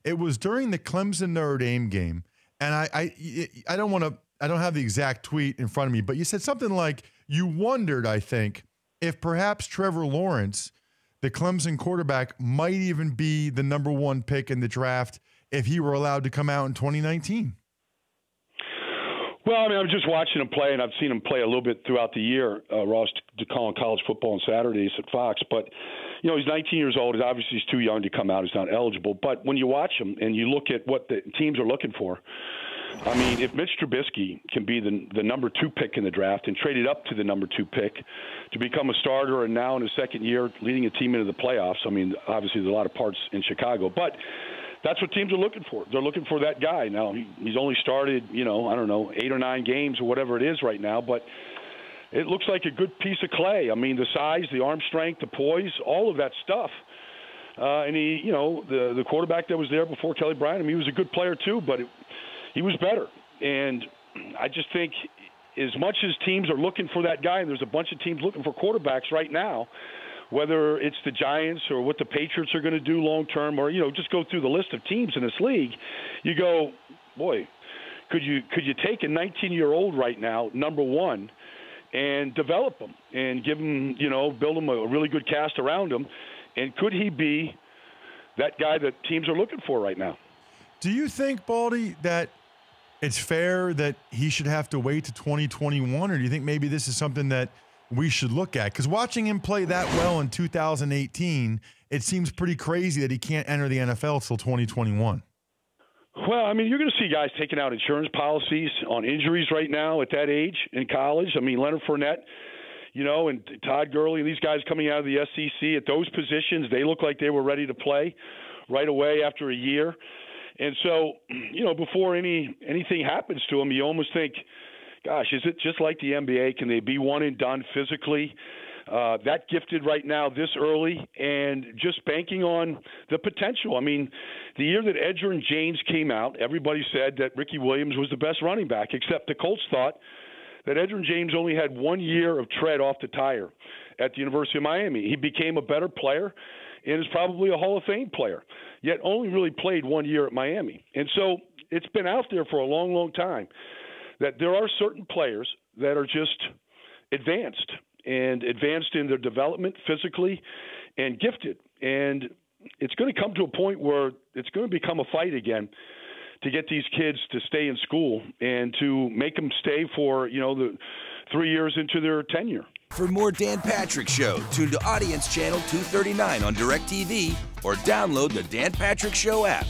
It was during the Clemson Notre Dame game, and I don't have the exact tweet in front of me, but you said something like you wondered, I think, if perhaps Trevor Lawrence, the Clemson quarterback, might even be the number one pick in the draft if he were allowed to come out in 2019. Well, I mean, I'm just watching him play, and I've seen him play a little bit throughout the year, Ross, to calling college football on Saturdays at Fox. But, you know, he's 19 years old. Obviously, he's too young to come out. He's not eligible. But when you watch him and you look at what the teams are looking for, I mean, if Mitch Trubisky can be the number 2 pick in the draft and trade it up to the number 2 pick to become a starter and now in his second year leading a team into the playoffs, I mean, obviously there's a lot of parts in Chicago. But that's what teams are looking for. They're looking for that guy. Now, he's only started, you know, I don't know, 8 or 9 games or whatever it is right now, but it looks like a good piece of clay. I mean, the size, the arm strength, the poise, all of that stuff. And he, you know, the quarterback that was there before Kelly Bryant, I mean, he was a good player too, but he was better. And I just think as much as teams are looking for that guy, and there's a bunch of teams looking for quarterbacks right now, whether it's the Giants or what the Patriots are going to do long term, or, you know, just go through the list of teams in this league, you go, boy, could you take a 19-year-old right now, number one, and develop him and give him, you know, build him a really good cast around him, and could he be that guy that teams are looking for right now? Do you think, Baldy, that it's fair that he should have to wait to 2021, or do you think maybe this is something that we should look at? Because watching him play that well in 2018, it seems pretty crazy that he can't enter the NFL till 2021. Well, I mean, you're going to see guys taking out insurance policies on injuries right now at that age in college. I mean, Leonard Fournette, you know, and Todd Gurley, these guys coming out of the SEC at those positions, they look like they were ready to play right away after a year. And so, you know, before anything happens to them, you almost think, gosh, is it just like the NBA? Can they be one and done physically? That gifted right now this early, and just banking on the potential. I mean, the year that Edgerrin James came out, everybody said that Ricky Williams was the best running back, except the Colts thought that Edgerrin James only had 1 year of tread off the tire at the University of Miami. He became a better player and is probably a Hall of Fame player, yet only really played 1 year at Miami. And so it's been out there for a long, long time that there are certain players that are just advanced in their development physically and gifted. And it's going to come to a point where it's going to become a fight again to get these kids to stay in school and to make them stay for, you know, the 3 years into their tenure. For more Dan Patrick Show, tune to Audience Channel 239 on DirecTV or download the Dan Patrick Show app.